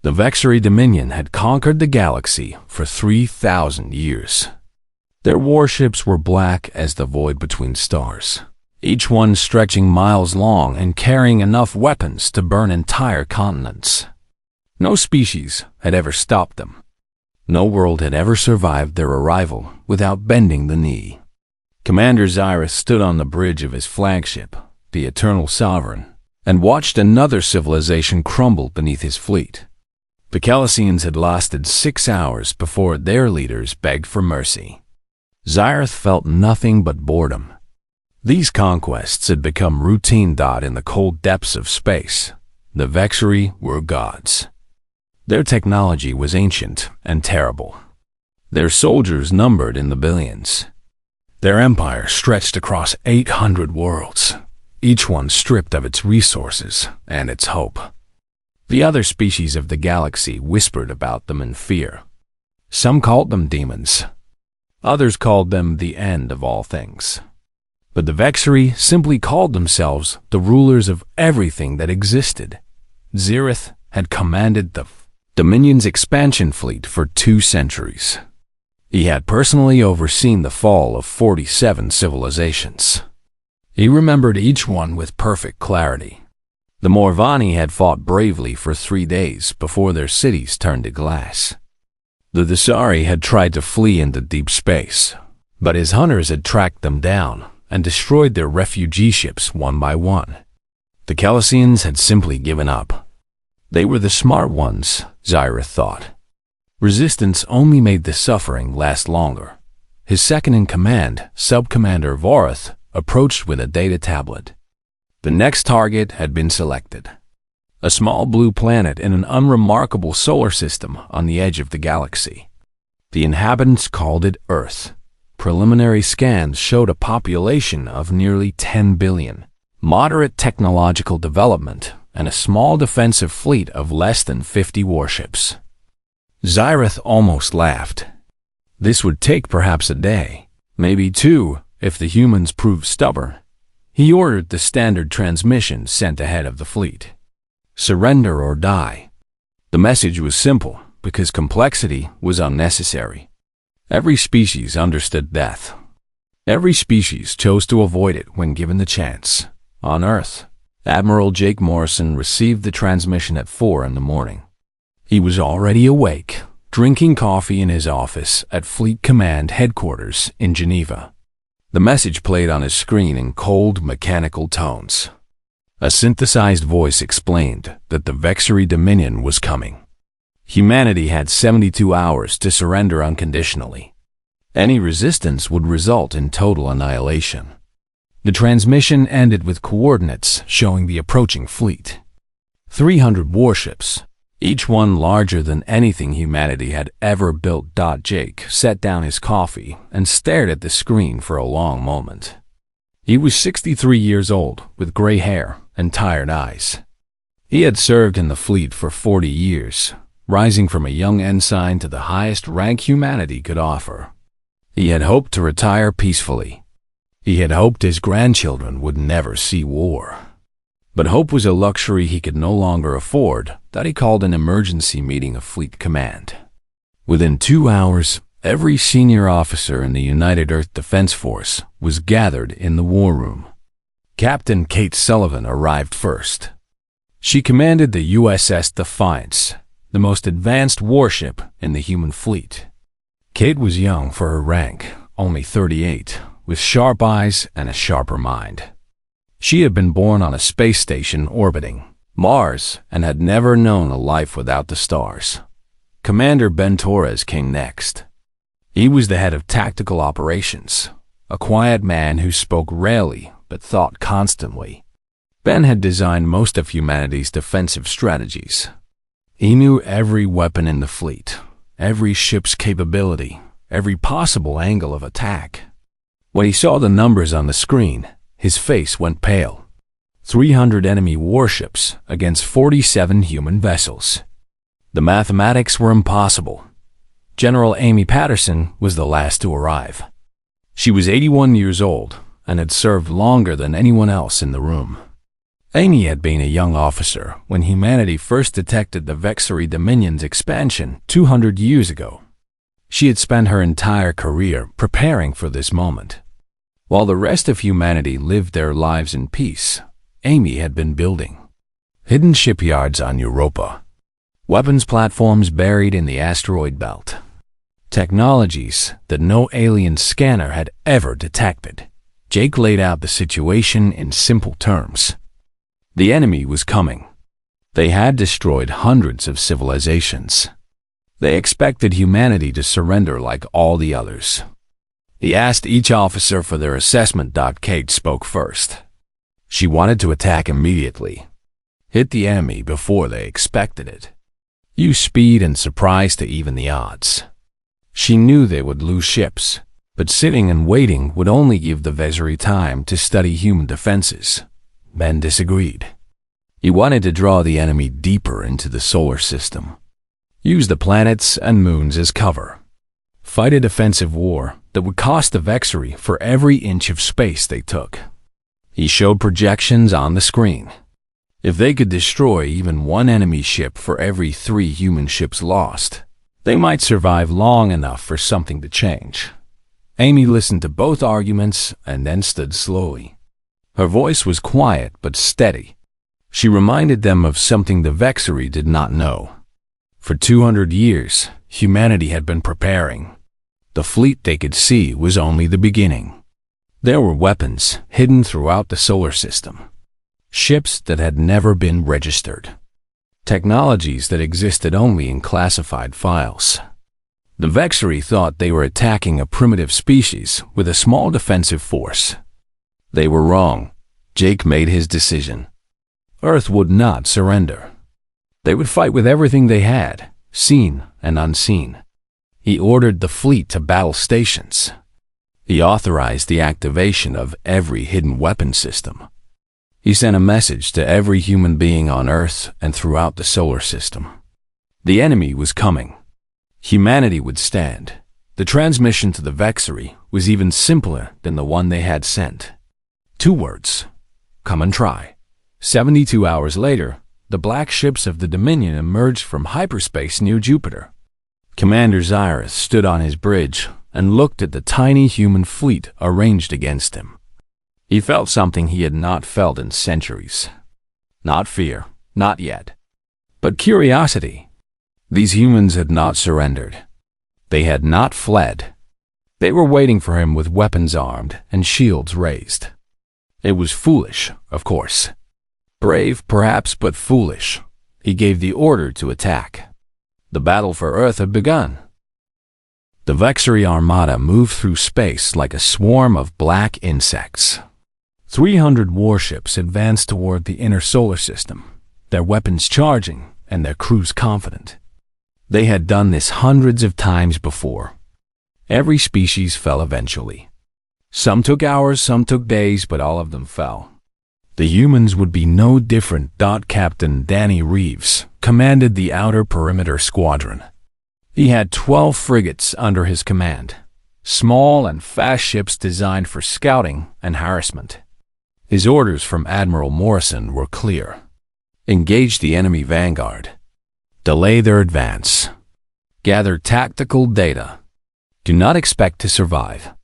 The Vexery Dominion had conquered the galaxy for 3,000 years. Their warships were black as the void between stars, each one stretching miles long and carrying enough weapons to burn entire continents. No species had ever stopped them. No world had ever survived their arrival without bending the knee. Commander Xyrith stood on the bridge of his flagship, the Eternal Sovereign, and watched another civilization crumble beneath his fleet. The Calicians had lasted 6 hours before their leaders begged for mercy. Xyrith felt nothing but boredom. These conquests had become routine. In the cold depths of space, the Vexery were gods. Their technology was ancient and terrible. Their soldiers numbered in the billions. Their empire stretched across 800 worlds, each one stripped of its resources and its hope. The other species of the galaxy whispered about them in fear. Some called them demons. Others called them the end of all things. But the Vexery simply called themselves the rulers of everything that existed. Xyrith had commanded the Dominion's expansion fleet for 2 centuries. He had personally overseen the fall of 47 civilizations. He remembered each one with perfect clarity. The Morvani had fought bravely for 3 days before their cities turned to glass. The Desari had tried to flee into deep space, but his hunters had tracked them down and destroyed their refugee ships one by one. The Calicians had simply given up. They were the smart ones, Xyrith thought. Resistance only made the suffering last longer. His second-in-command, Sub-Commander Vorath, approached with a data tablet. The next target had been selected. A small blue planet in an unremarkable solar system on the edge of the galaxy. The inhabitants called it Earth. Preliminary scans showed a population of nearly 10 billion, moderate technological development, and a small defensive fleet of less than 50 warships. Xyrith almost laughed. This would take perhaps a day, maybe 2, if the humans proved stubborn. He ordered the standard transmission sent ahead of the fleet. Surrender or die. The message was simple because complexity was unnecessary. Every species understood death. Every species chose to avoid it when given the chance. On Earth, Admiral Jake Morrison received the transmission at 4 in the morning. He was already awake, drinking coffee in his office at Fleet Command headquarters in Geneva. The message played on his screen in cold, mechanical tones. A synthesized voice explained that the Vexery Dominion was coming. Humanity had 72 hours to surrender unconditionally. Any resistance would result in total annihilation. The transmission ended with coordinates showing the approaching fleet. 300 warships, each one larger than anything humanity had ever built. Jake set down his coffee and stared at the screen for a long moment. He was 63 years old, with gray hair and tired eyes. He had served in the fleet for 40 years, rising from a young ensign to the highest rank humanity could offer. He had hoped to retire peacefully. He had hoped his grandchildren would never see war. But hope was a luxury he could no longer afford. That he called an emergency meeting of Fleet Command. Within 2 hours, every senior officer in the United Earth Defense Force was gathered in the war room. Captain Kate Sullivan arrived first. She commanded the USS Defiance, the most advanced warship in the human fleet. Kate was young for her rank, only 38, with sharp eyes and a sharper mind. She had been born on a space station orbiting Mars and had never known a life without the stars. Commander Ben Torres came next. He was the head of tactical operations, a quiet man who spoke rarely but thought constantly. Ben had designed most of humanity's defensive strategies. He knew every weapon in the fleet, every ship's capability, every possible angle of attack. When he saw the numbers on the screen, his face went pale. 300 enemy warships against 47 human vessels. The mathematics were impossible. General Amy Patterson was the last to arrive. She was 81 years old and had served longer than anyone else in the room. Amy had been a young officer when humanity first detected the Vexary Dominion's expansion 200 years ago. She had spent her entire career preparing for this moment. While the rest of humanity lived their lives in peace, Amy had been building hidden shipyards on Europa, weapons platforms buried in the asteroid belt, technologies that no alien scanner had ever detected. Jake laid out the situation in simple terms. The enemy was coming. They had destroyed hundreds of civilizations. They expected humanity to surrender like all the others. He asked each officer for their assessment. Kate spoke first. She wanted to attack immediately, hit the enemy before they expected it, use speed and surprise to even the odds. She knew they would lose ships, but sitting and waiting would only give the Vexary time to study human defenses. Ben disagreed. He wanted to draw the enemy deeper into the solar system, use the planets and moons as cover, fight a defensive war that would cost the Vexary for every inch of space they took. He showed projections on the screen. If they could destroy even one enemy ship for every 3 human ships lost, they might survive long enough for something to change. Amy listened to both arguments and then stood slowly. Her voice was quiet but steady. She reminded them of something the Vexary did not know. For 200 years, humanity had been preparing. The fleet they could see was only the beginning. There were weapons hidden throughout the solar system, ships that had never been registered, technologies that existed only in classified files. The Vexary thought they were attacking a primitive species with a small defensive force. They were wrong. Jake made his decision. Earth would not surrender. They would fight with everything they had, seen and unseen. He ordered the fleet to battle stations. He authorized the activation of every hidden weapon system. He sent a message to every human being on Earth and throughout the solar system. The enemy was coming. Humanity would stand. The transmission to the Vexary was even simpler than the one they had sent. 2 words: come and try. 72 hours later, the black ships of the Dominion emerged from hyperspace near Jupiter. Commander Zyrus stood on his bridge and looked at the tiny human fleet arranged against him. He felt something he had not felt in centuries. Not fear, not yet, but curiosity. These humans had not surrendered. They had not fled. They were waiting for him with weapons armed and shields raised. It was foolish, of course. Brave, perhaps, but foolish. He gave the order to attack. The battle for Earth had begun. The Vexary Armada moved through space like a swarm of black insects. 300 warships advanced toward the inner solar system, their weapons charging and their crews confident. They had done this hundreds of times before. Every species fell eventually. Some took hours, some took days, but all of them fell. The humans would be no different. Captain Danny Reeves commanded the Outer Perimeter Squadron. He had 12 frigates under his command, small and fast ships designed for scouting and harassment. His orders from Admiral Morrison were clear. Engage the enemy vanguard. Delay their advance. Gather tactical data. Do not expect to survive.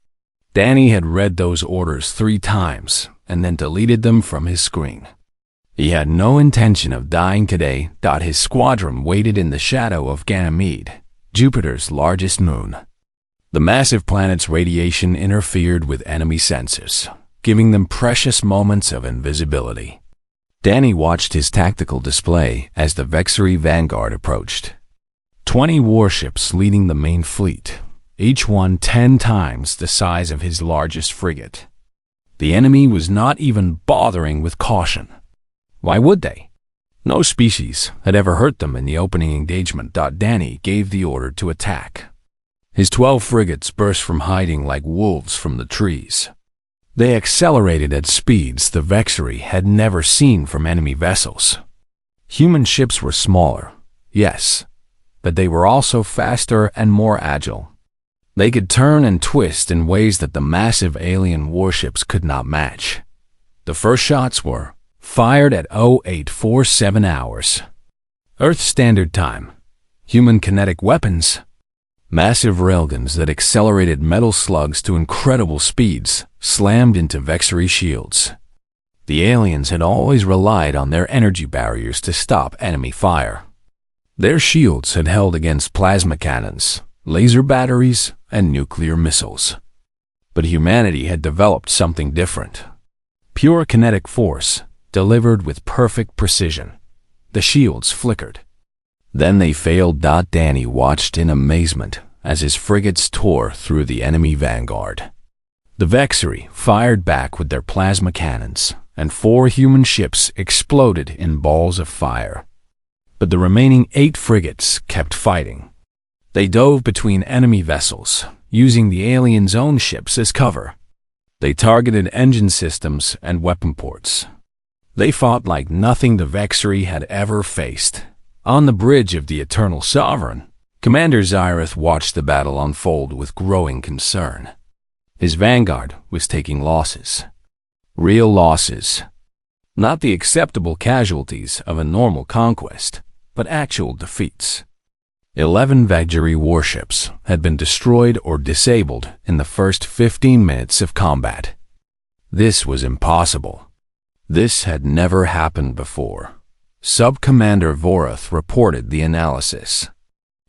Danny had read those orders 3 times and then deleted them from his screen. He had no intention of dying today. His squadron waited in the shadow of Ganymede, Jupiter's largest moon. The massive planet's radiation interfered with enemy sensors, giving them precious moments of invisibility. Danny watched his tactical display as the Vexary vanguard approached. 20 warships leading the main fleet, each one 10 times the size of his largest frigate. The enemy was not even bothering with caution. Why would they? No species had ever hurt them in the opening engagement. Danny gave the order to attack. His 12 frigates burst from hiding like wolves from the trees. They accelerated at speeds the Vexary had never seen from enemy vessels. Human ships were smaller, yes, but they were also faster and more agile. They could turn and twist in ways that the massive alien warships could not match. The first shots were fired at 0847 hours. Earth Standard Time. Human kinetic weapons. Massive railguns that accelerated metal slugs to incredible speeds slammed into Vexery shields. The aliens had always relied on their energy barriers to stop enemy fire. Their shields had held against plasma cannons, laser batteries, and nuclear missiles. But humanity had developed something different. Pure kinetic force, delivered with perfect precision. The shields flickered. Then they failed. Danny watched in amazement as his frigates tore through the enemy vanguard. The Vexery fired back with their plasma cannons, and 4 human ships exploded in balls of fire. But the remaining 8 frigates kept fighting. They dove between enemy vessels, using the aliens' own ships as cover. They targeted engine systems and weapon ports. They fought like nothing the Vexery had ever faced. On the bridge of the Eternal Sovereign, Commander Zyrith watched the battle unfold with growing concern. His vanguard was taking losses. Real losses. Not the acceptable casualties of a normal conquest, but actual defeats. 11 Vexery warships had been destroyed or disabled in the first 15 minutes of combat. This was impossible. This had never happened before. Sub-Commander Vorath reported the analysis.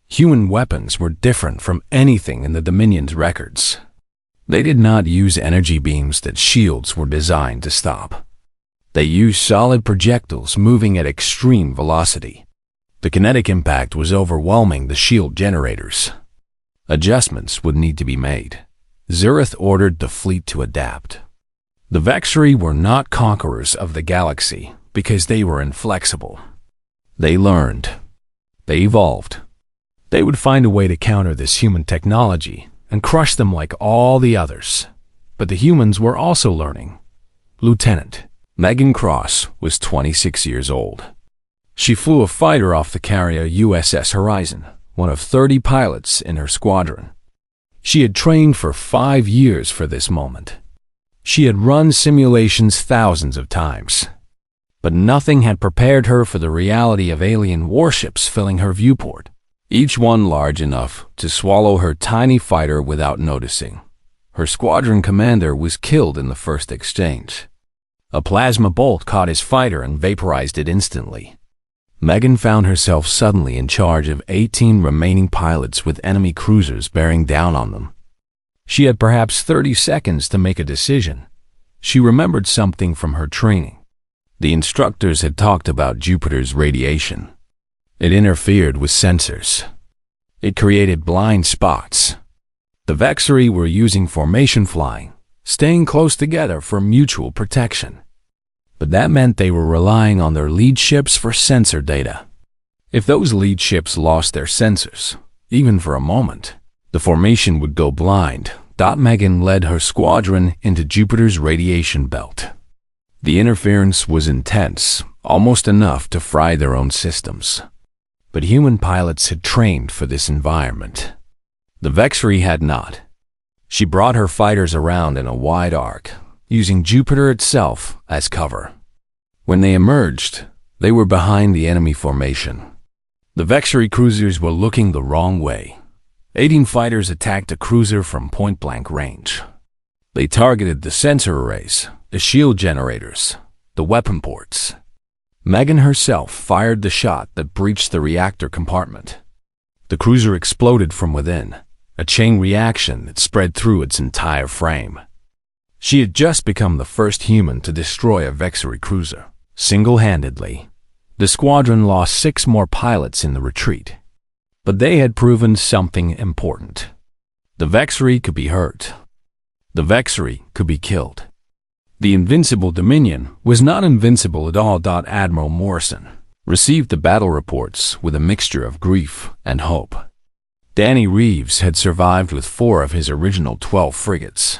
Human weapons were different from anything in the Dominion's records. They did not use energy beams that shields were designed to stop. They used solid projectiles moving at extreme velocity. The kinetic impact was overwhelming the shield generators. Adjustments would need to be made. Zyrith ordered the fleet to adapt. The Vexery were not conquerors of the galaxy because they were inflexible. They learned. They evolved. They would find a way to counter this human technology and crush them like all the others. But the humans were also learning. Lieutenant Megan Cross was 26 years old. She flew a fighter off the carrier USS Horizon, one of 30 pilots in her squadron. She had trained for 5 years for this moment. She had run simulations thousands of times. But nothing had prepared her for the reality of alien warships filling her viewport, each one large enough to swallow her tiny fighter without noticing. Her squadron commander was killed in the first exchange. A plasma bolt caught his fighter and vaporized it instantly. Megan found herself suddenly in charge of 18 remaining pilots with enemy cruisers bearing down on them. She had perhaps 30 seconds to make a decision. She remembered something from her training. The instructors had talked about Jupiter's radiation. It interfered with sensors. It created blind spots. The Vexery were using formation flying, staying close together for mutual protection. But that meant they were relying on their lead ships for sensor data. If those lead ships lost their sensors, even for a moment, the formation would go blind. Megan led her squadron into Jupiter's radiation belt. The interference was intense, almost enough to fry their own systems. But human pilots had trained for this environment. The Vexery had not. She brought her fighters around in a wide arc, using Jupiter itself as cover. When they emerged, they were behind the enemy formation. The Vexery cruisers were looking the wrong way. 18 fighters attacked a cruiser from point-blank range. They targeted the sensor arrays, the shield generators, the weapon ports. Megan herself fired the shot that breached the reactor compartment. The cruiser exploded from within, a chain reaction that spread through its entire frame. She had just become the first human to destroy a Vexery cruiser, single-handedly. The squadron lost 6 more pilots in the retreat. But they had proven something important. The Vexery could be hurt. The Vexery could be killed. The invincible Dominion was not invincible at all. Admiral Morrison received the battle reports with a mixture of grief and hope. Danny Reeves had survived with 4 of his original 12 frigates.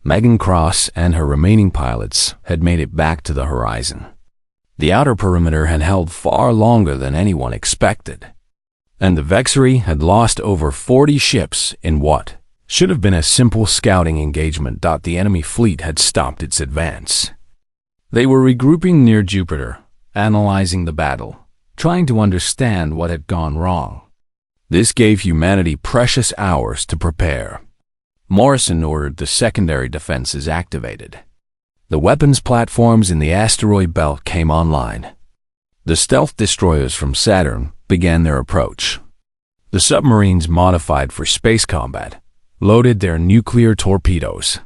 Megan Cross and her remaining pilots had made it back to the horizon. The outer perimeter had held far longer than anyone expected. And the Vexery had lost over 40 ships in what should have been a simple scouting engagement. The enemy fleet had stopped its advance. They were regrouping near Jupiter, analyzing the battle, trying to understand what had gone wrong. This gave humanity precious hours to prepare. Morrison ordered the secondary defenses activated. The weapons platforms in the asteroid belt came online. The stealth destroyers from Saturn began their approach. The submarines modified for space combat loaded their nuclear torpedoes.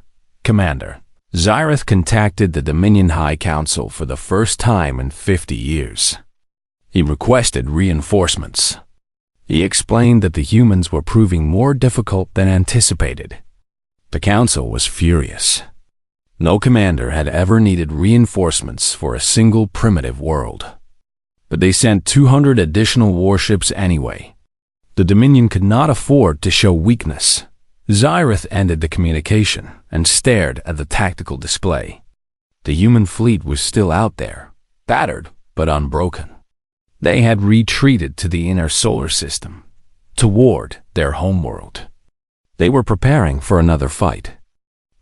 Commander Xyrith contacted the Dominion High Council for the first time in 50 years. He requested reinforcements. He explained that the humans were proving more difficult than anticipated. The council was furious. No commander had ever needed reinforcements for a single primitive world. But they sent 200 additional warships anyway. The Dominion could not afford to show weakness. Xyrith ended the communication and stared at the tactical display. The human fleet was still out there, battered but unbroken. They had retreated to the inner solar system, toward their homeworld. They were preparing for another fight.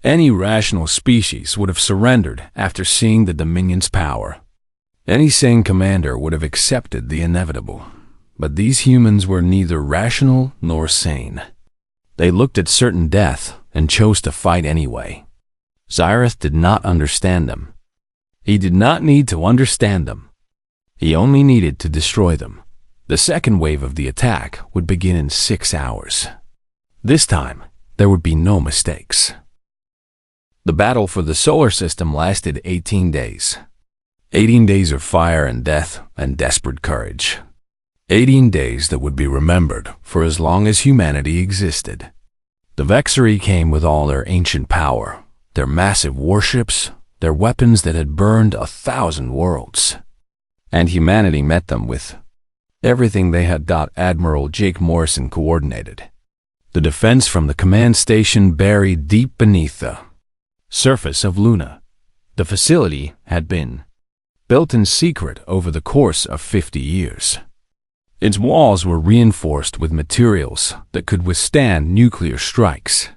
Any rational species would have surrendered after seeing the Dominion's power. Any sane commander would have accepted the inevitable. But these humans were neither rational nor sane. They looked at certain death and chose to fight anyway. Xyrith did not understand them. He did not need to understand them. He only needed to destroy them. The second wave of the attack would begin in 6 hours. This time, there would be no mistakes. The battle for the solar system lasted 18 days. 18 days of fire and death and desperate courage. 18 days that would be remembered for as long as humanity existed. The Vexari came with all their ancient power, their massive warships, their weapons that had burned 1,000 worlds. And humanity met them with everything they had got. Admiral Jake Morrison coordinated. The defense from the command station buried deep beneath the surface of Luna. The facility had been built in secret over the course of 50 years. Its walls were reinforced with materials that could withstand nuclear strikes.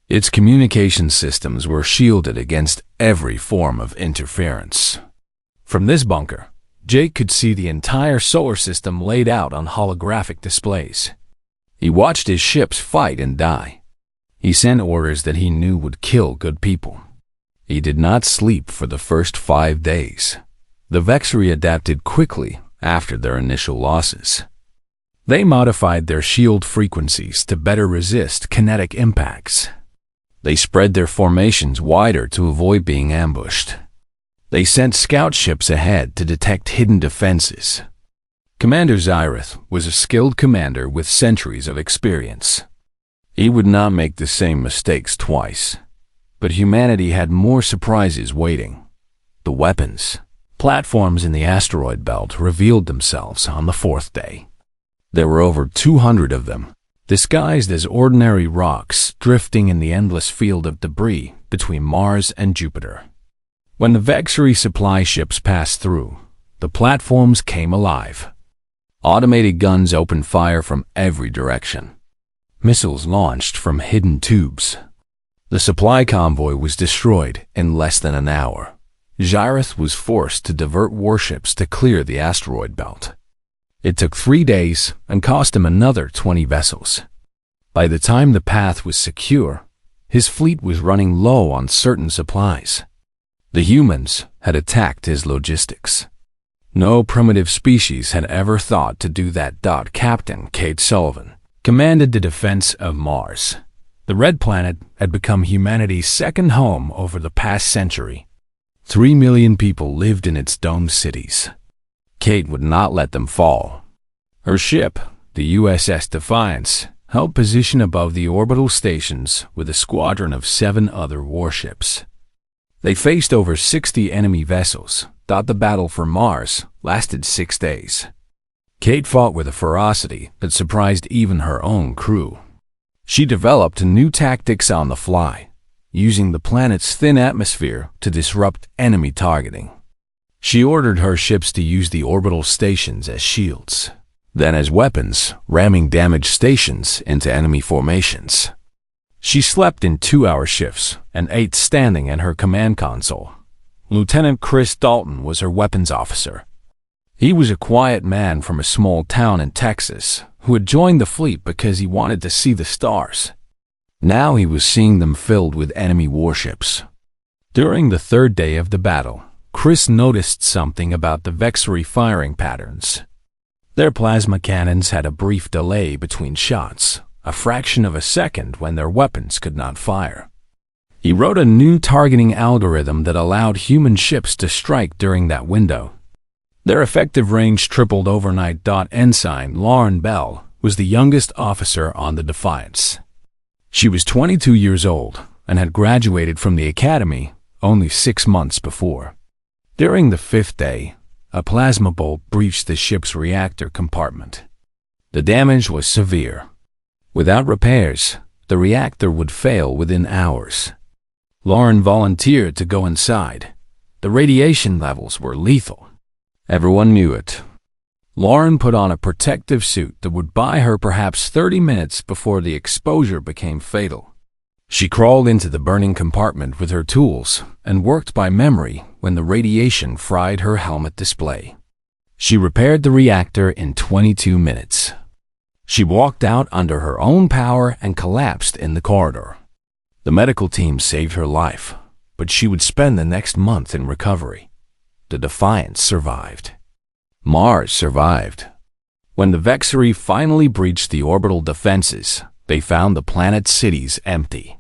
Its communication systems were shielded against every form of interference. From this bunker, Jake could see the entire solar system laid out on holographic displays. He watched his ships fight and die. He sent orders that he knew would kill good people. He did not sleep for the first 5 days. The Vexari adapted quickly after their initial losses. They modified their shield frequencies to better resist kinetic impacts. They spread their formations wider to avoid being ambushed. They sent scout ships ahead to detect hidden defenses. Commander Xyrith was a skilled commander with centuries of experience. He would not make the same mistakes twice. But humanity had more surprises waiting. The weapons, platforms in the asteroid belt revealed themselves on the 4th day. There were over 200 of them, disguised as ordinary rocks drifting in the endless field of debris between Mars and Jupiter. When the Vexari supply ships passed through, the platforms came alive. Automated guns opened fire from every direction. Missiles launched from hidden tubes. The supply convoy was destroyed in less than an hour. Xyrith was forced to divert warships to clear the asteroid belt. It took 3 days and cost him another 20 vessels. By the time the path was secure, his fleet was running low on certain supplies. The humans had attacked his logistics. No primitive species had ever thought to do that. Captain Kate Sullivan commanded the defense of Mars. The Red Planet had become humanity's second home over the past century. 3 million people lived in its domed cities. Kate would not let them fall. Her ship, the USS Defiance, held position above the orbital stations with a squadron of 7 other warships. They faced over 60 enemy vessels. The battle for Mars lasted 6 days. Kate fought with a ferocity that surprised even her own crew. She developed new tactics on the fly, using the planet's thin atmosphere to disrupt enemy targeting. She ordered her ships to use the orbital stations as shields, then as weapons, ramming damaged stations into enemy formations. She slept in 2-hour shifts and ate standing at her command console. Lieutenant Chris Dalton was her weapons officer. He was a quiet man from a small town in Texas who had joined the fleet because he wanted to see the stars. Now he was seeing them filled with enemy warships. During the third day of the battle, Chris noticed something about the Vexery firing patterns. Their plasma cannons had a brief delay between shots, a fraction of a second when their weapons could not fire. He wrote a new targeting algorithm that allowed human ships to strike during that window. Their effective range tripled overnight. Ensign Lauren Bell was the youngest officer on the Defiance. She was 22 years old and had graduated from the academy only 6 months before. During the fifth day, a plasma bolt breached the ship's reactor compartment. The damage was severe. Without repairs, the reactor would fail within hours. Lauren volunteered to go inside. The radiation levels were lethal. Everyone knew it. Lauren put on a protective suit that would buy her perhaps 30 minutes before the exposure became fatal. She crawled into the burning compartment with her tools and worked by memory when the radiation fried her helmet display. She repaired the reactor in 22 minutes. She walked out under her own power and collapsed in the corridor. The medical team saved her life, but she would spend the next month in recovery. The Defiance survived. Mars survived. When the Vexery finally breached the orbital defenses, they found the planet's cities empty.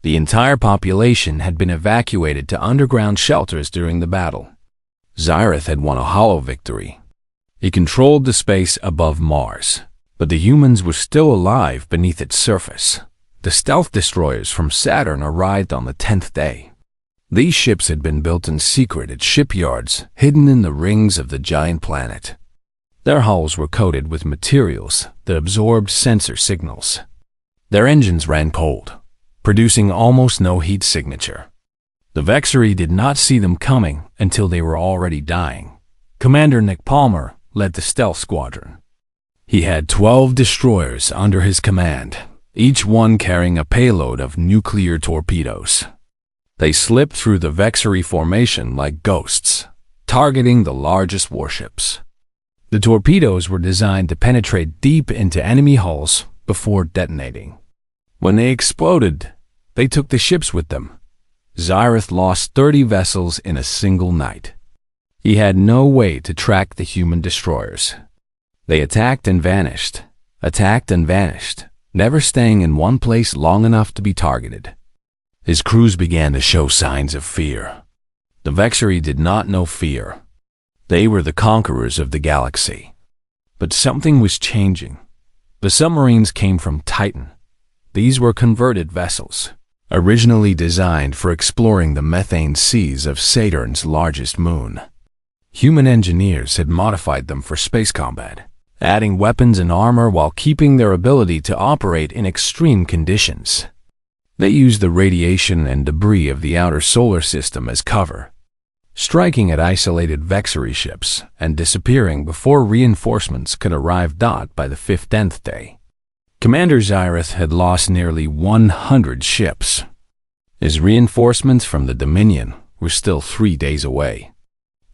The entire population had been evacuated to underground shelters during the battle. Xyrath had won a hollow victory. He controlled the space above Mars, but the humans were still alive beneath its surface. The stealth destroyers from Saturn arrived on the 10th day. These ships had been built in secret at shipyards hidden in the rings of the giant planet. Their hulls were coated with materials that absorbed sensor signals. Their engines ran cold, producing almost no heat signature. The Vexery did not see them coming until they were already dying. Commander Nick Palmer led the stealth squadron. He had 12 destroyers under his command, each one carrying a payload of nuclear torpedoes. They slipped through the Vexery formation like ghosts, targeting the largest warships. The torpedoes were designed to penetrate deep into enemy hulls before detonating. When they exploded, they took the ships with them. Xyrath lost 30 vessels in a single night. He had no way to track the human destroyers. They attacked and vanished, never staying in one place long enough to be targeted. His crews began to show signs of fear. The Vexery did not know fear. They were the conquerors of the galaxy. But something was changing. The submarines came from Titan. These were converted vessels, originally designed for exploring the methane seas of Saturn's largest moon. Human engineers had modified them for space combat, adding weapons and armor while keeping their ability to operate in extreme conditions. They used the radiation and debris of the outer solar system as cover, striking at isolated Vexery ships and disappearing before reinforcements could arrive. By the 15th day, Commander Xyrath had lost nearly 100 ships. His reinforcements from the Dominion were still 3 days away.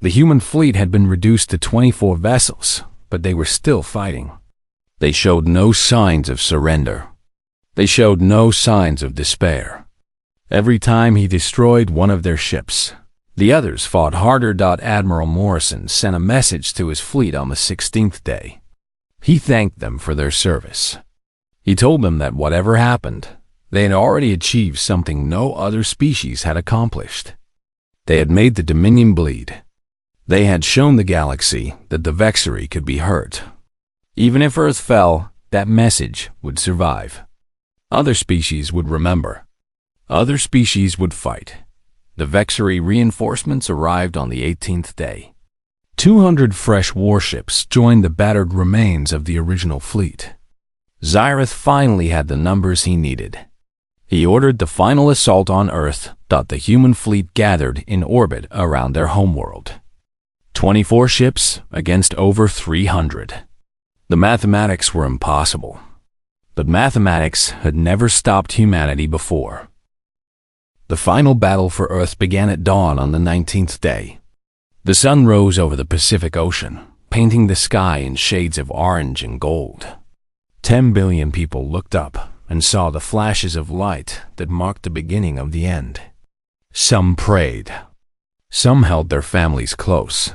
The human fleet had been reduced to 24 vessels, but they were still fighting. They showed no signs of surrender. They showed no signs of despair. Every time he destroyed one of their ships, the others fought harder. Admiral Morrison sent a message to his fleet on the 16th day. He thanked them for their service. He told them that whatever happened, they had already achieved something no other species had accomplished. They had made the Dominion bleed. They had shown the galaxy that the Vexery could be hurt. Even if Earth fell, that message would survive. Other species would remember. Other species would fight. The Vexery reinforcements arrived on the 18th day. 200 fresh warships joined the battered remains of the original fleet. Xyrath finally had the numbers he needed. He ordered the final assault on Earth. The human fleet gathered in orbit around their homeworld. 24 ships against over 300. The mathematics were impossible. But mathematics had never stopped humanity before. The final battle for Earth began at dawn on the 19th day. The sun rose over the Pacific Ocean, painting the sky in shades of orange and gold. 10 billion people looked up and saw the flashes of light that marked the beginning of the end. Some prayed. Some held their families close.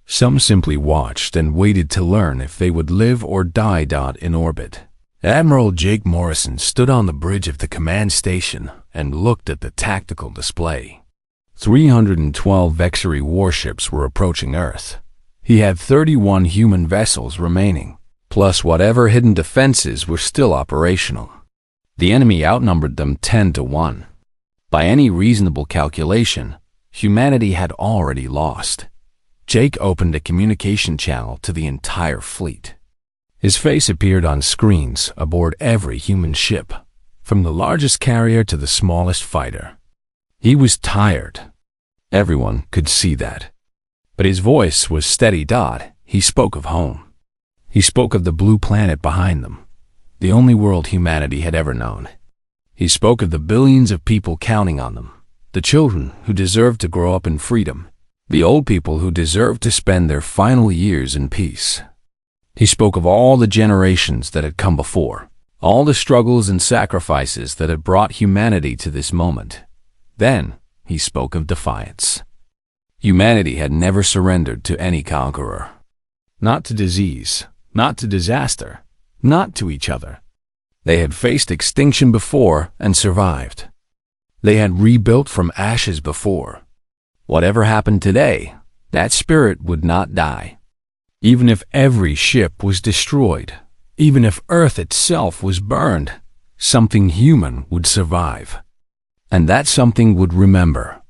Some simply watched and waited to learn if they would live or die. In orbit, Admiral Jake Morrison stood on the bridge of the command station and looked at the tactical display. 312 Vexery warships were approaching Earth. He had 31 human vessels remaining, plus whatever hidden defenses were still operational. The enemy outnumbered them 10 to 1. By any reasonable calculation, humanity had already lost. Jake opened a communication channel to the entire fleet. His face appeared on screens aboard every human ship, from the largest carrier to the smallest fighter. He was tired. Everyone could see that. But his voice was steady. He spoke of home. He spoke of the blue planet behind them, the only world humanity had ever known. He spoke of the billions of people counting on them, the children who deserved to grow up in freedom, the old people who deserved to spend their final years in peace. He spoke of all the generations that had come before, all the struggles and sacrifices that had brought humanity to this moment. Then he spoke of defiance. Humanity had never surrendered to any conqueror. Not to disease, not to disaster, not to each other. They had faced extinction before and survived. They had rebuilt from ashes before. Whatever happened today, that spirit would not die. Even if every ship was destroyed, even if Earth itself was burned, something human would survive. And that something would remember.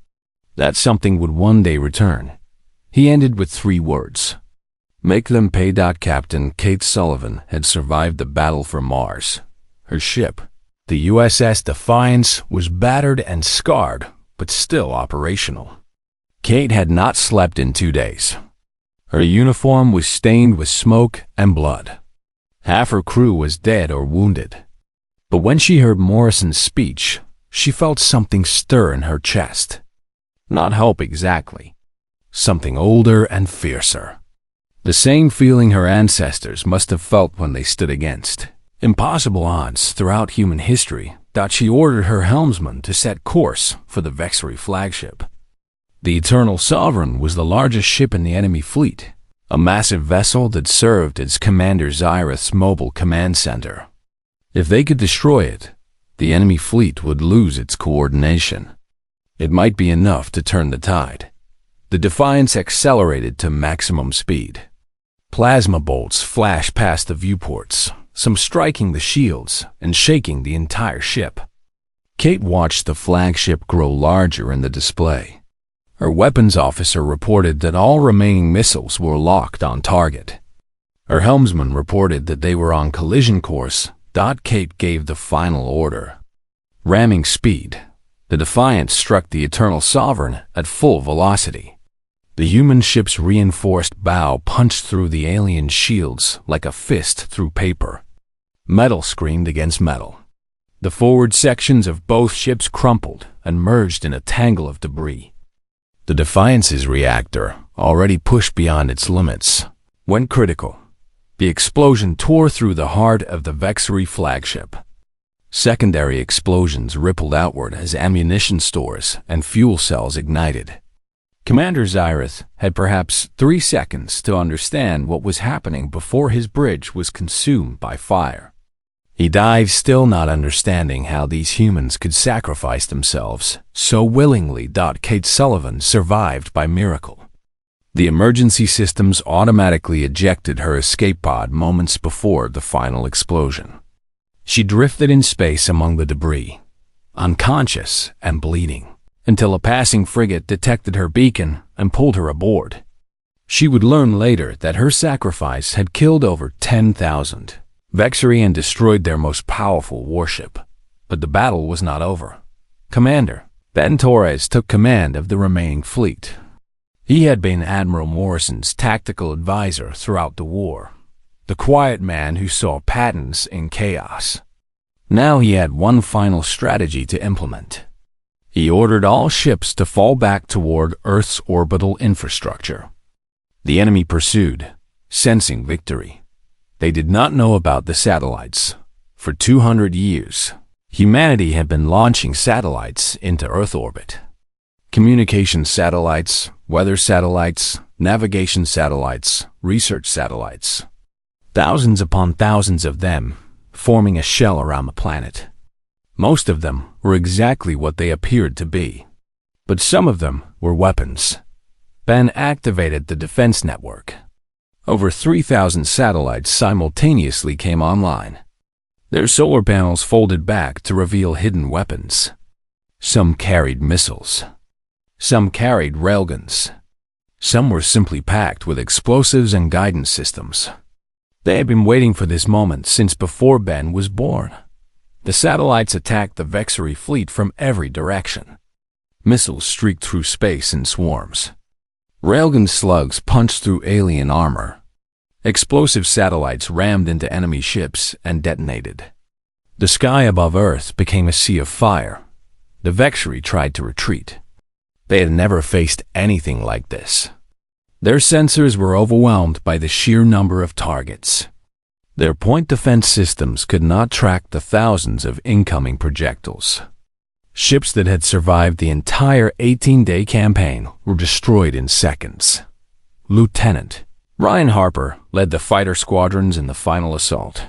That something would one day return. He ended with 3 words. Make them pay. Captain Kate Sullivan had survived the battle for Mars. Her ship, the USS Defiance, was battered and scarred, but still operational. Kate had not slept in 2 days. Her uniform was stained with smoke and blood. Half her crew was dead or wounded. But when she heard Morrison's speech, she felt something stir in her chest. Not hope exactly. Something older and fiercer. The same feeling her ancestors must have felt when they stood against impossible odds throughout human history. She ordered her helmsman to set course for the Vexery flagship. The Eternal Sovereign was the largest ship in the enemy fleet, a massive vessel that served as Commander Xyrith's mobile command center. If they could destroy it, the enemy fleet would lose its coordination. It might be enough to turn the tide. The Defiance accelerated to maximum speed. Plasma bolts flashed past the viewports, some striking the shields and shaking the entire ship. Kate watched the flagship grow larger in the display. Her weapons officer reported that all remaining missiles were locked on target. Her helmsman reported that they were on collision course. Kate gave the final order. Ramming speed, the Defiance struck the Eternal Sovereign at full velocity. The human ship's reinforced bow punched through the alien shields like a fist through paper. Metal screamed against metal. The forward sections of both ships crumpled and merged in a tangle of debris. The Defiance's reactor, already pushed beyond its limits, went critical. The explosion tore through the heart of the Vexery flagship. Secondary explosions rippled outward as ammunition stores and fuel cells ignited. Commander Xyrith had perhaps 3 seconds to understand what was happening before his bridge was consumed by fire. He died still not understanding how these humans could sacrifice themselves so willingly. Kate Sullivan survived by miracle. The emergency systems automatically ejected her escape pod moments before the final explosion. She drifted in space among the debris, unconscious and bleeding, until a passing frigate detected her beacon and pulled her aboard. She would learn later that her sacrifice had killed over 10,000 Vexery and destroyed their most powerful warship. But the battle was not over. Commander Ben Torres took command of the remaining fleet. He had been Admiral Morrison's tactical advisor throughout the war, the quiet man who saw patterns in chaos. Now he had one final strategy to implement. He ordered all ships to fall back toward Earth's orbital infrastructure. The enemy pursued, sensing victory. They did not know about the satellites. For 200 years, humanity had been launching satellites into Earth orbit. Communication satellites, weather satellites, navigation satellites, research satellites. Thousands upon thousands of them, forming a shell around the planet. Most of them were exactly what they appeared to be. But some of them were weapons. Ben activated the defense network. Over 3,000 satellites simultaneously came online. Their solar panels folded back to reveal hidden weapons. Some carried missiles. Some carried railguns. Some were simply packed with explosives and guidance systems. They had been waiting for this moment since before Ben was born. The satellites attacked the Vexery fleet from every direction. Missiles streaked through space in swarms. Railgun slugs punched through alien armor. Explosive satellites rammed into enemy ships and detonated. The sky above Earth became a sea of fire. The Vexery tried to retreat. They had never faced anything like this. Their sensors were overwhelmed by the sheer number of targets. Their point defense systems could not track the thousands of incoming projectiles. Ships that had survived the entire 18-day campaign were destroyed in seconds. Lieutenant Ryan Harper led the fighter squadrons in the final assault.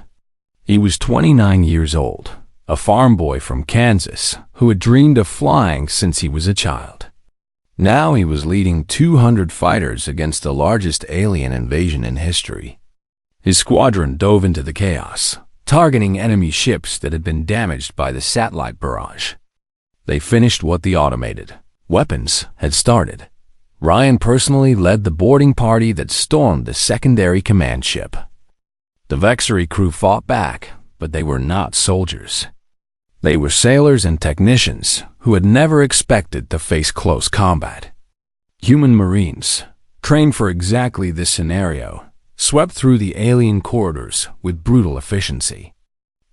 He was 29 years old, a farm boy from Kansas who had dreamed of flying since he was a child. Now he was leading 200 fighters against the largest alien invasion in history. His squadron dove into the chaos, targeting enemy ships that had been damaged by the satellite barrage. They finished what the automated weapons had started. Ryan personally led the boarding party that stormed the secondary command ship. The Vexery crew fought back, but they were not soldiers. They were sailors and technicians who had never expected to face close combat. Human Marines, trained for exactly this scenario, swept through the alien corridors with brutal efficiency.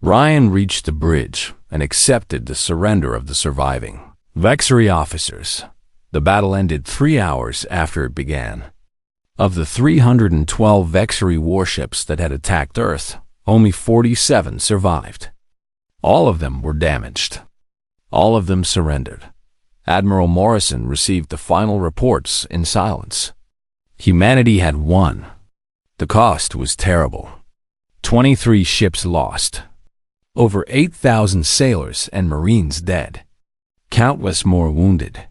Ryan reached the bridge and accepted the surrender of the surviving Vexery officers. The battle ended 3 hours after it began. Of the 312 Vexery warships that had attacked Earth, only 47 survived. All of them were damaged. All of them surrendered. Admiral Morrison received the final reports in silence. Humanity had won. The cost was terrible. 23 ships lost. Over 8,000 sailors and Marines dead. Countless more wounded.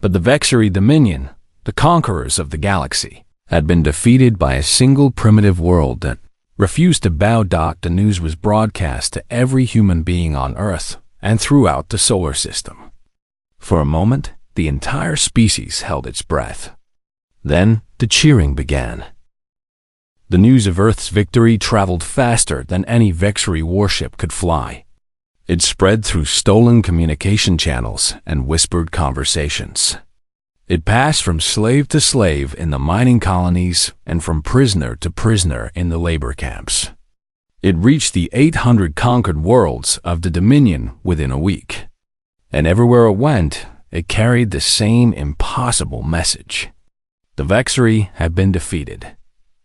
But the Vexery Dominion, the conquerors of the galaxy, had been defeated by a single primitive world that refused to bow. The news was broadcast to every human being on Earth and throughout the solar system. For a moment, the entire species held its breath. Then the cheering began. The news of Earth's victory traveled faster than any Vexery warship could fly. It spread through stolen communication channels and whispered conversations. It passed from slave to slave in the mining colonies and from prisoner to prisoner in the labor camps. It reached the 800 conquered worlds of the Dominion within a week. And everywhere it went, it carried the same impossible message. The Vexery had been defeated.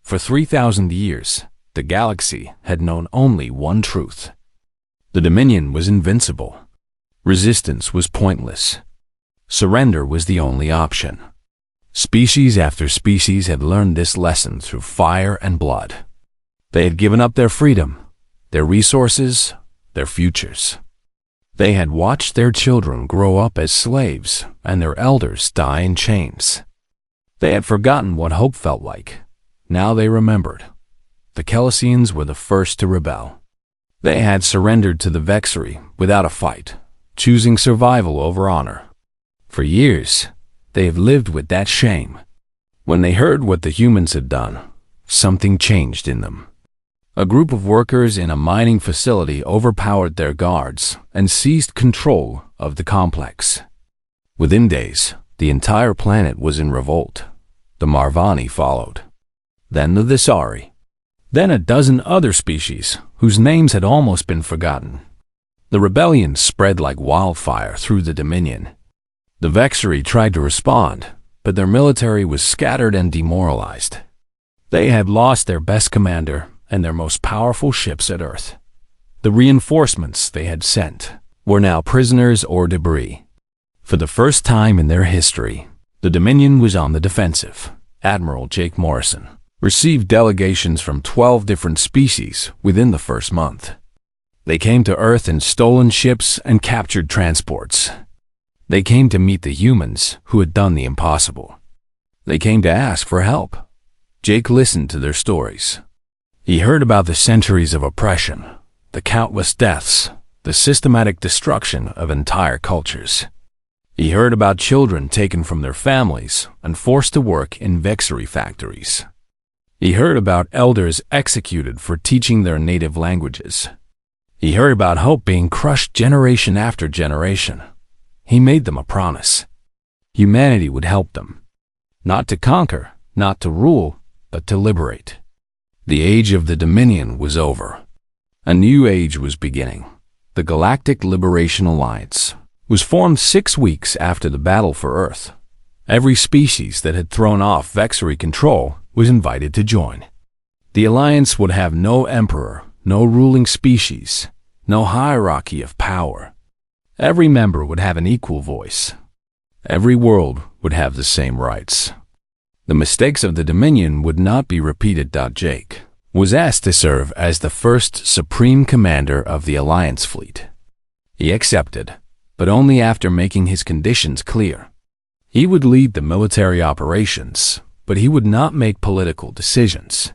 For 3,000 years, the galaxy had known only one truth. The Dominion was invincible. Resistance was pointless. Surrender was the only option. Species after species had learned this lesson through fire and blood. They had given up their freedom, their resources, their futures. They had watched their children grow up as slaves and their elders die in chains. They had forgotten what hope felt like. Now they remembered. The Kelsians were the first to rebel. They had surrendered to the Vexery without a fight, choosing survival over honor. For years, they have lived with that shame. When they heard what the humans had done, something changed in them. A group of workers in a mining facility overpowered their guards and seized control of the complex. Within days, the entire planet was in revolt. The Marvani followed. Then the Visari. Then a dozen other species whose names had almost been forgotten. The rebellion spread like wildfire through the Dominion, The Vexeri tried to respond, but their military was scattered and demoralized. They had lost their best commander and their most powerful ships at Earth. The reinforcements they had sent were now prisoners or debris. For the first time in their history, the Dominion was on the defensive. Admiral Jake Morrison received delegations from 12 different species within the first month. They came to Earth in stolen ships and captured transports. They came to meet the humans who had done the impossible. They came to ask for help. Jake listened to their stories. He heard about the centuries of oppression, the countless deaths, the systematic destruction of entire cultures. He heard about children taken from their families and forced to work in Vexeri factories. He heard about elders executed for teaching their native languages. He heard about hope being crushed generation after generation. He made them a promise. Humanity would help them. Not to conquer, not to rule, but to liberate. The age of the Dominion was over. A new age was beginning. The Galactic Liberation Alliance was formed 6 weeks after the battle for Earth. Every species that had thrown off Vexeri control was invited to join. The Alliance would have no emperor, no ruling species, no hierarchy of power. Every member would have an equal voice. Every world would have the same rights. The mistakes of the Dominion would not be repeated. Jake was asked to serve as the first Supreme Commander of the Alliance fleet. He accepted, but only after making his conditions clear. He would lead the military operations, but he would not make political decisions.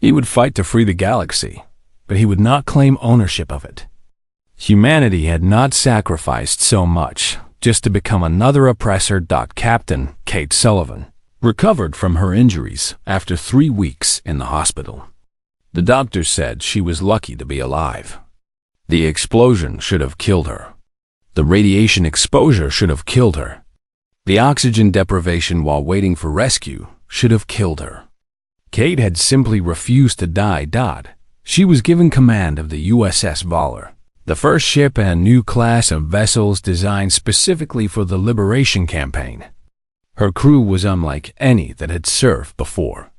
He would fight to free the galaxy, but he would not claim ownership of it. Humanity had not sacrificed so much just to become another oppressor. Captain Kate Sullivan recovered from her injuries after 3 weeks in the hospital. The doctor said she was lucky to be alive. The explosion should have killed her. The radiation exposure should have killed her. The oxygen deprivation while waiting for rescue should have killed her. Kate had simply refused to die. She was given command of the USS Valor, the first ship and a new class of vessels designed specifically for the liberation campaign. Her crew was unlike any that had served before.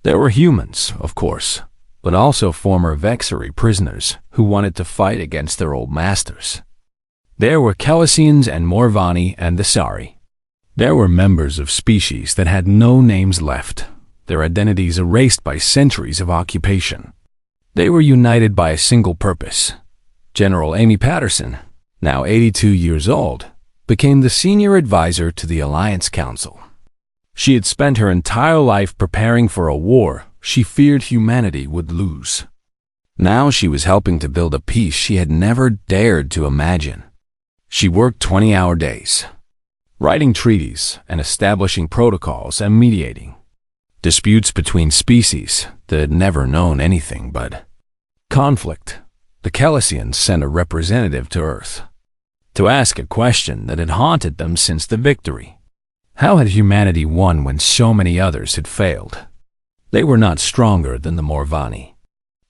There were humans, of course, but also former Vexeri prisoners who wanted to fight against their old masters. There were Kelsians and Morvani and the Sari. There were members of species that had no names left, their identities erased by centuries of occupation. They were united by a single purpose. General Amy Patterson, now 82 years old, became the senior advisor to the Alliance Council. She had spent her entire life preparing for a war she feared humanity would lose. Now she was helping to build a peace she had never dared to imagine. She worked 20-hour days, writing treaties and establishing protocols and mediating disputes between species that had never known anything but conflict. The Kelsians sent a representative to Earth to ask a question that had haunted them since the victory. How had humanity won when so many others had failed? They were not stronger than the Morvani.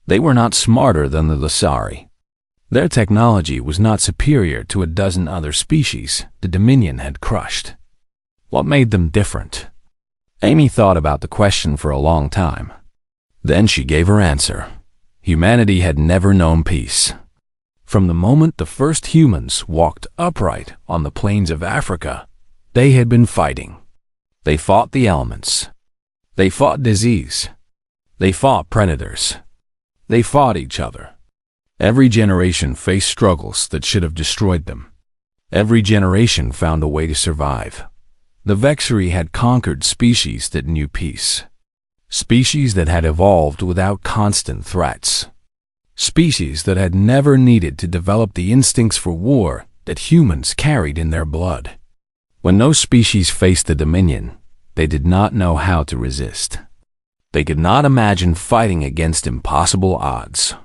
They were not smarter than the Lasari. Their technology was not superior to a dozen other species the Dominion had crushed. What made them different? Amy thought about the question for a long time. Then she gave her answer. Humanity had never known peace. From the moment the first humans walked upright on the plains of Africa, they had been fighting. They fought the elements. They fought disease. They fought predators. They fought each other. Every generation faced struggles that should have destroyed them. Every generation found a way to survive. The Vexeri had conquered species that knew peace. Species that had evolved without constant threats. Species that had never needed to develop the instincts for war that humans carried in their blood. When no species faced the Dominion, they did not know how to resist. They could not imagine fighting against impossible odds.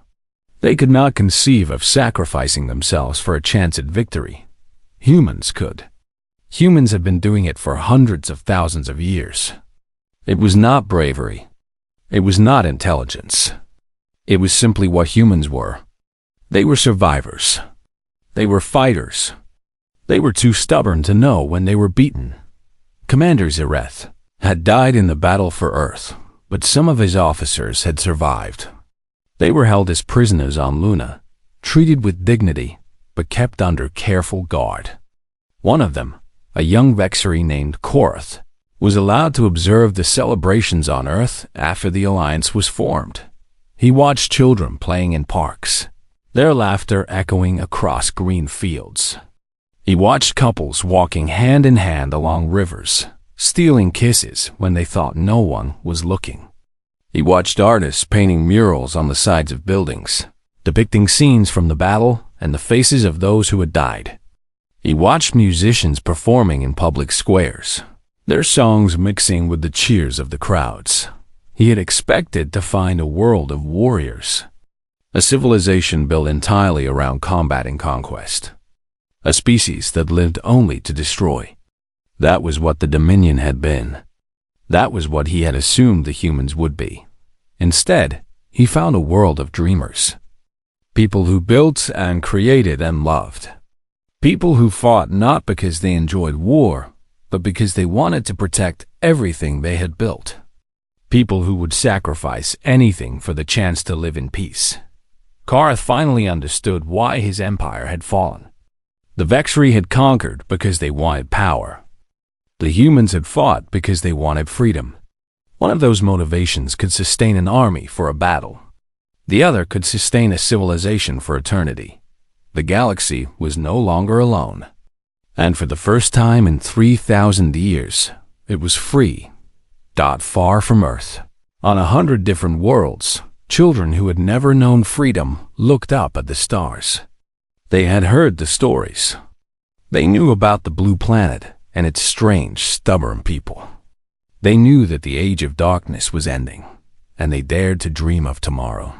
They could not conceive of sacrificing themselves for a chance at victory. Humans could. Humans have been doing it for hundreds of thousands of years. It was not bravery. It was not intelligence. It was simply what humans were. They were survivors. They were fighters. They were too stubborn to know when they were beaten. Commander Zereth had died in the battle for Earth, but some of his officers had survived. They were held as prisoners on Luna, treated with dignity, but kept under careful guard. One of them, a young Vexery named Korath, was allowed to observe the celebrations on Earth after the Alliance was formed. He watched children playing in parks, their laughter echoing across green fields. He watched couples walking hand in hand along rivers, stealing kisses when they thought no one was looking. He watched artists painting murals on the sides of buildings, depicting scenes from the battle and the faces of those who had died. He watched musicians performing in public squares, their songs mixing with the cheers of the crowds. He had expected to find a world of warriors, a civilization built entirely around combat and conquest, a species that lived only to destroy. That was what the Dominion had been. That was what he had assumed the humans would be. Instead, he found a world of dreamers. People who built and created and loved. People who fought not because they enjoyed war, but because they wanted to protect everything they had built. People who would sacrifice anything for the chance to live in peace. Korath finally understood why his empire had fallen. The Vexery had conquered because they wanted power. The humans had fought because they wanted freedom. One of those motivations could sustain an army for a battle. The other could sustain a civilization for eternity. The galaxy was no longer alone. And for the first time in 3,000 years, it was free, far from Earth. On 100 different worlds, children who had never known freedom looked up at the stars. They had heard the stories. They knew about the blue planet and its strange, stubborn people. They knew that the age of darkness was ending, and they dared to dream of tomorrow.